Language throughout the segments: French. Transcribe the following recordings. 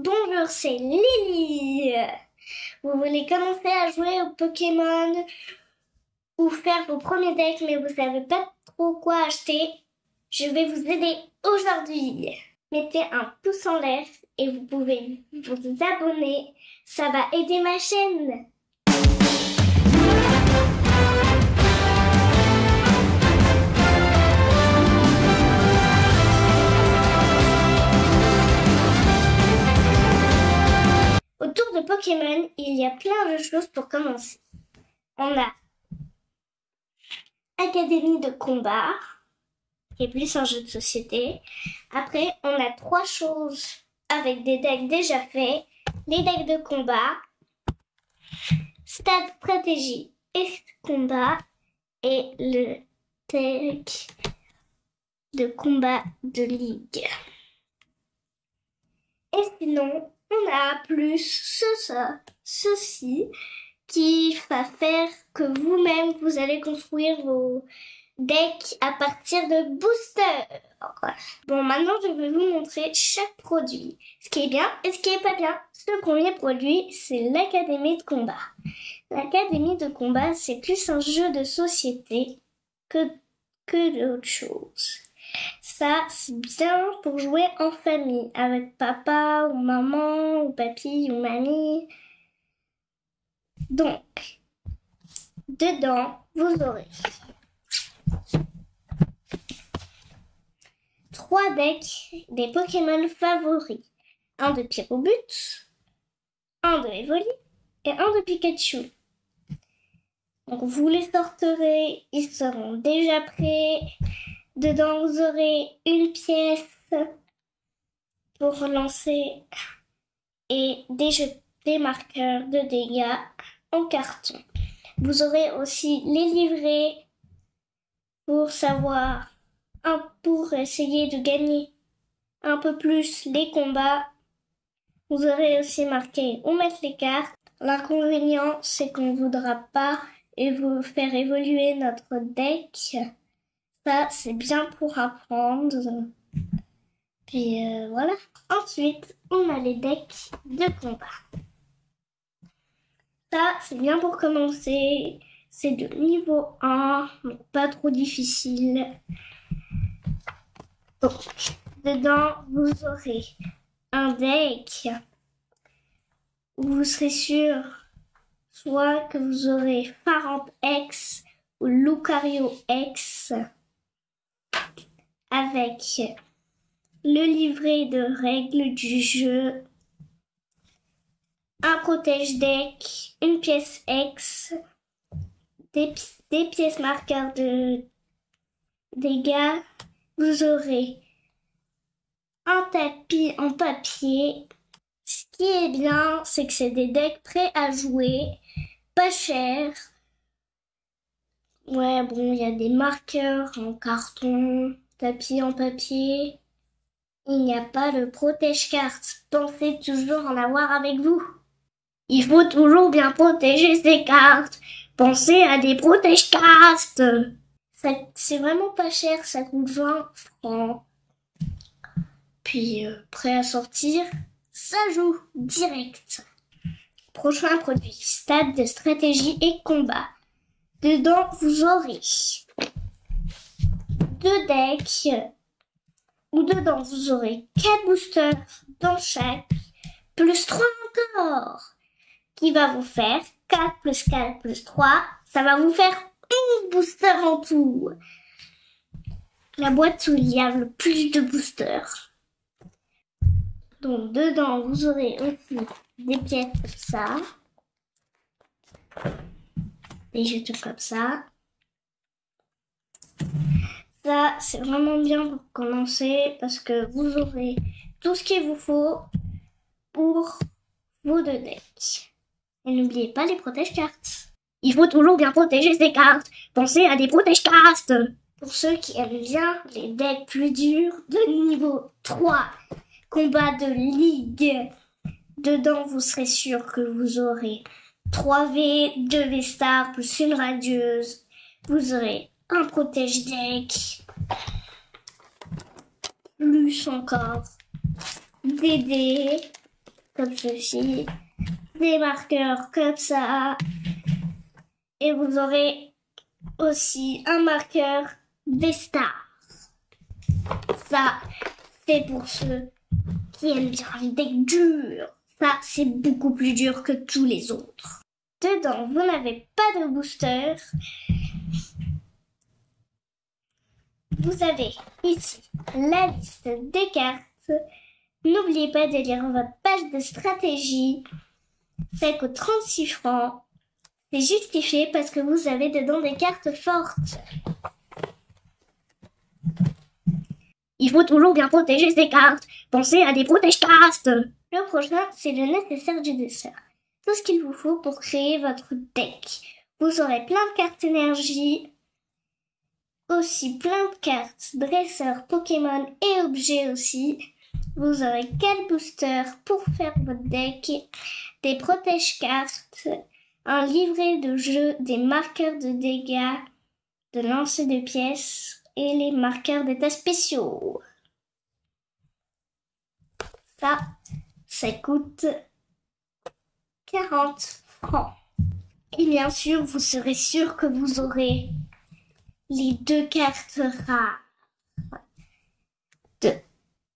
Bonjour, c'est Lily. Vous voulez commencer à jouer au Pokémon ou faire vos premiers decks, mais vous savez pas trop quoi acheter? Je vais vous aider aujourd'hui. Mettez un pouce en l'air et vous pouvez vous abonner. Ça va aider ma chaîne. Autour de Pokémon, il y a plein de choses pour commencer. On a Académie de combat, qui est plus un jeu de société. Après, on a 3 choses avec des decks déjà faits. Les decks de combat, stade, stratégie et combat, et le deck de combat de ligue. Et sinon, on a plus ceci qui va faire que vous-même, vous allez construire vos decks à partir de boosters. Bon, maintenant, je vais vous montrer chaque produit. Ce qui est bien et ce qui est pas bien. Ce premier produit, c'est l'Académie de combat. L'Académie de combat, c'est plus un jeu de société que d'autres choses. Ça, c'est bien pour jouer en famille, avec papa ou maman ou papy ou mamie. Donc, dedans, vous aurez 3 decks des Pokémon favoris. Un de Pyrobut, un de Evoli et un de Pikachu. Donc, vous les sortirez, ils seront déjà prêts. Dedans, vous aurez une pièce pour lancer et des marqueurs de dégâts en carton. Vous aurez aussi les livrets pour essayer de gagner un peu plus les combats. Vous aurez aussi marqué où mettre les cartes. L'inconvénient, c'est qu'on ne voudra pas vous faire évoluer notre deck. Ça, c'est bien pour apprendre. Puis voilà. Ensuite, on a les decks de combat. Ça, c'est bien pour commencer. C'est de niveau 1, donc pas trop difficile. Donc, dedans, vous aurez un deck où vous serez sûr soit que vous aurez Faramp X ou Lucario X avec le livret de règles du jeu, un protège deck, une pièce X, des pièces marqueurs de dégâts. Vous aurez un tapis en papier. Ce qui est bien, c'est que c'est des decks prêts à jouer, pas chers. Ouais, bon, il y a des marqueurs en carton, tapis en papier. Il n'y a pas de protège-cartes. Pensez toujours en avoir avec vous. Il faut toujours bien protéger ses cartes. Pensez à des protège-cartes. C'est vraiment pas cher, ça coûte 20 francs. Puis, prêt à sortir, ça joue direct. Prochain produit, stade de stratégie et combat. Dedans, vous aurez 2 decks. Ou dedans, vous aurez 4 boosters dans chaque, plus 3 encore, qui va vous faire 4 plus 4 plus 3. Ça va vous faire 11 boosters en tout. La boîte où il y a le plus de boosters. Donc, dedans, vous aurez aussi des pièces comme ça. Des jetons comme ça. Ça, c'est vraiment bien pour commencer parce que vous aurez tout ce qu'il vous faut pour vos 2 decks. Et n'oubliez pas les protège-cartes. Il faut toujours bien protéger ses cartes. Pensez à des protège-cartes. Pour ceux qui aiment bien les decks plus durs de niveau 3, combat de ligue, dedans vous serez sûr que vous aurez 3V, 2V star plus une radieuse. Vous aurez un protège deck, plus encore des dés, comme ceci, des marqueurs comme ça, et vous aurez aussi un marqueur des stars. Ça, c'est pour ceux qui aiment bien les decks durs. Ça, c'est beaucoup plus dur que tous les autres. Dedans, vous n'avez pas de booster. Vous avez ici la liste des cartes. N'oubliez pas de lire votre page de stratégie. Ça coûte 36 francs. C'est justifié parce que vous avez dedans des cartes fortes. Il faut toujours bien protéger ses cartes. Pensez à des protège-cartes. Le prochain, c'est le nécessaire du dessert. Tout ce qu'il vous faut pour créer votre deck. Vous aurez plein de cartes énergie, aussi plein de cartes dresseurs, Pokémon et objets aussi. Vous aurez 4 boosters pour faire votre deck, des protège-cartes, un livret de jeu, des marqueurs de dégâts, de lancer de pièces et les marqueurs d'état spéciaux. Ça coûte 40 francs. Et bien sûr, vous serez sûr que vous aurez les 2 cartes rares de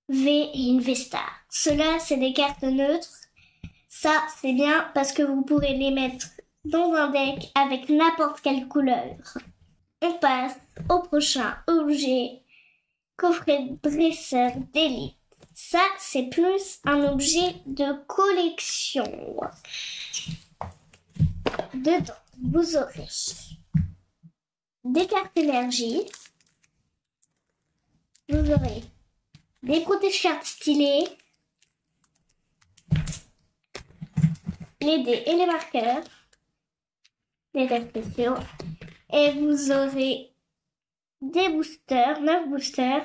V et une V-Star. Cela, c'est des cartes neutres. Ça, c'est bien parce que vous pourrez les mettre dans un deck avec n'importe quelle couleur. On passe au prochain objet, coffret dresseur d'élite. Ça, c'est plus un objet de collection. Dedans, vous aurez des cartes énergie. Vous aurez des protège-cartes stylés, les dés et les marqueurs, des decks spéciaux. Et vous aurez des boosters, 9 boosters.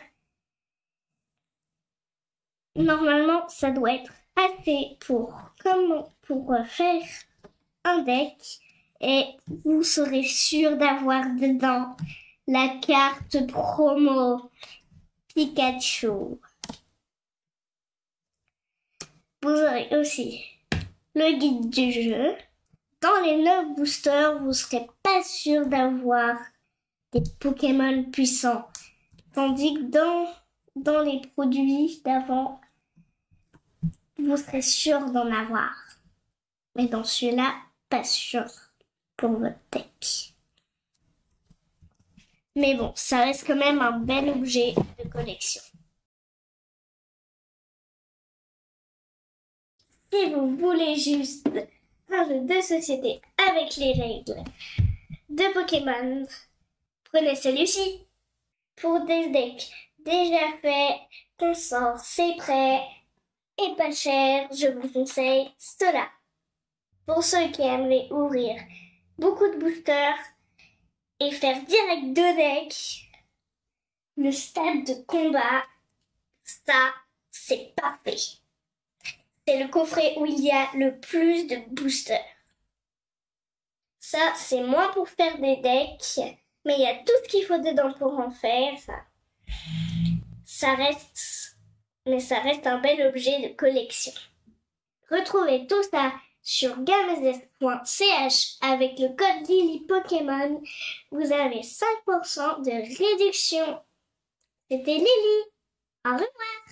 Normalement, ça doit être assez pour faire un deck. Et vous serez sûr d'avoir dedans la carte promo Pikachu. Vous aurez aussi le guide du jeu. Dans les 9 boosters, vous ne serez pas sûr d'avoir des Pokémon puissants. Tandis que dans les produits d'avant, vous serez sûr d'en avoir. Mais dans celui-là, pas sûr pour votre deck. Mais bon, ça reste quand même un bel objet de collection. Si vous voulez juste un jeu de société avec les règles de Pokémon, prenez celui-ci. Pour des decks déjà faits, qu'on sort, c'est prêt et pas cher, je vous conseille cela. Pour ceux qui aimeraient ouvrir beaucoup de boosters et faire direct 2 decks, le stade de combat, ça, c'est parfait. C'est le coffret où il y a le plus de boosters. Ça, c'est moins pour faire des decks, mais il y a tout ce qu'il faut dedans pour en faire. Ça reste un bel objet de collection. Retrouvez tout ça sur gamezest.ch avec le code LilyPokémon. Vous avez 5% de réduction. C'était Lily. Au revoir.